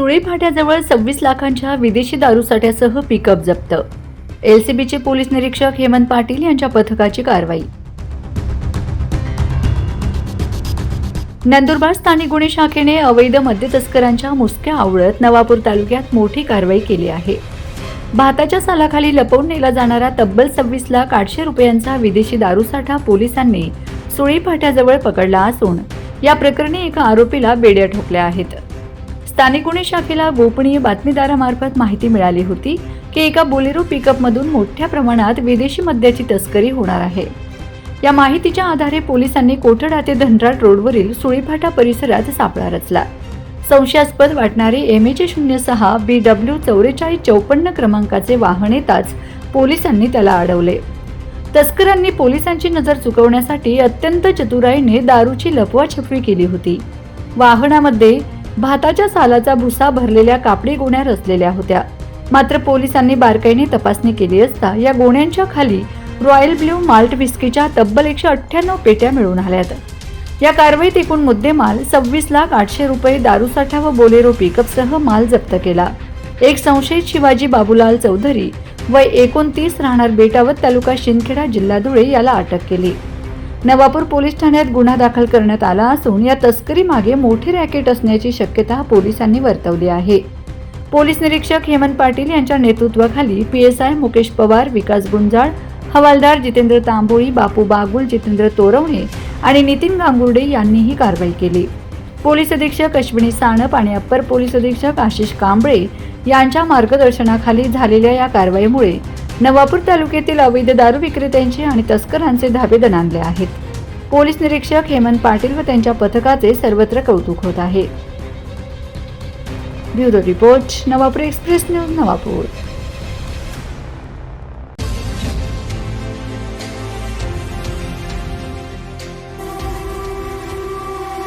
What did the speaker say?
सुळे फाट्याजवळ 26 लाखांच्या विदेशी दारूसाठ्यासह पिकअप जप्त। एलसीबीचे पोलीस निरीक्षक हेमंत पाटील यांच्या पथकाची कारवाई। नंदुरबार स्थानिक गुन्हे शाखेने अवैध मद्य तस्करांच्या मुसक्या आवळत नवापूर तालुक्यात मोठी कारवाई केली आहे। भाताच्या सालाखाली लपवून नेला जाणारा तब्बल 26,800,000 रुपयांचा विदेशी दारूसाठा पोलिसांनी सुळे फाट्याजवळ पकडला असून या प्रकरणी एका आरोपीला बेड्या ठोकल्या आहेत। स्थानिक गुन्हे शाखेला गोपनीय बातमीदारामार्फत माहिती मिळाली होती की एका बोलेरो पिकअपमधून मोठ्या प्रमाणात विदेशी मद्याची तस्करी होणार आहे। या माहितीच्या आधारे पोलिसांनी कोठडा ते धनराट रोडवरील सुळे फाटा परिसरात सापळा रचला। संशयास्पद वाटणारे MH06 BW 4454 क्रमांकाचे वाहन येताच पोलिसांनी त्याला अडवले। तस्करांनी पोलिसांची नजर चुकवण्यासाठी अत्यंत चतुराईने दारूची लपवाछपवी केली होती। वाहनामध्ये भाताच्या सालाचा भुसा भरलेल्या कापडी गोण्या रचलेल्या होत्या। मात्र पोलिसांनी बारकाईने तपासणी केली असता या गोण्यांच्या खाली रॉयल ब्ल्यू माल्ट विस्कीच्या तब्बल 198 पेट्या मिळून आल्यात। या कारवाईत एकूण मुद्देमाल 26,800,000 रुपये, दारूसाठा व बोलेरो पिकअपसह माल जप्त केला। एक संशयित शिवाजी बाबूलाल चौधरी वय 29 राहणार बेटावत तालुका शिंदखेडा जिल्हा धुळे याला अटक केली। नवापूर पोलीस ठाण्यात गुन्हा दाखल करण्यात आला असून या तस्करी मागे मोठे रॅकेट असण्याची शक्यता पोलिसांनी वर्तवली आहे। पोलीस निरीक्षक हेमंत पाटील यांच्या नेतृत्वाखाली PSI मुकेश पवार, विकास गुंजाळ, हवालदार जितेंद्र तांबोळी, बापू बागुल, जितेंद्र तोरवणे आणि नितीन गांगुर्डे यांनी ही कारवाई केली। पोलीस अधीक्षक अश्विनी सानप आणि अप्पर पोलीस अधीक्षक आशिष कांबळे यांच्या मार्गदर्शनाखाली झालेल्या या कारवाईमुळे नवापूर तालुक्यातील अवैध दारू विक्रेत्यांचे आणि तस्करांचे धाबे दणाणले आहेत। पोलीस निरीक्षक हेमंत पाटील व त्यांच्या पथकाचे सर्वत्र कौतुक होत आहे। Bureau report, Navapur express news, Navapur.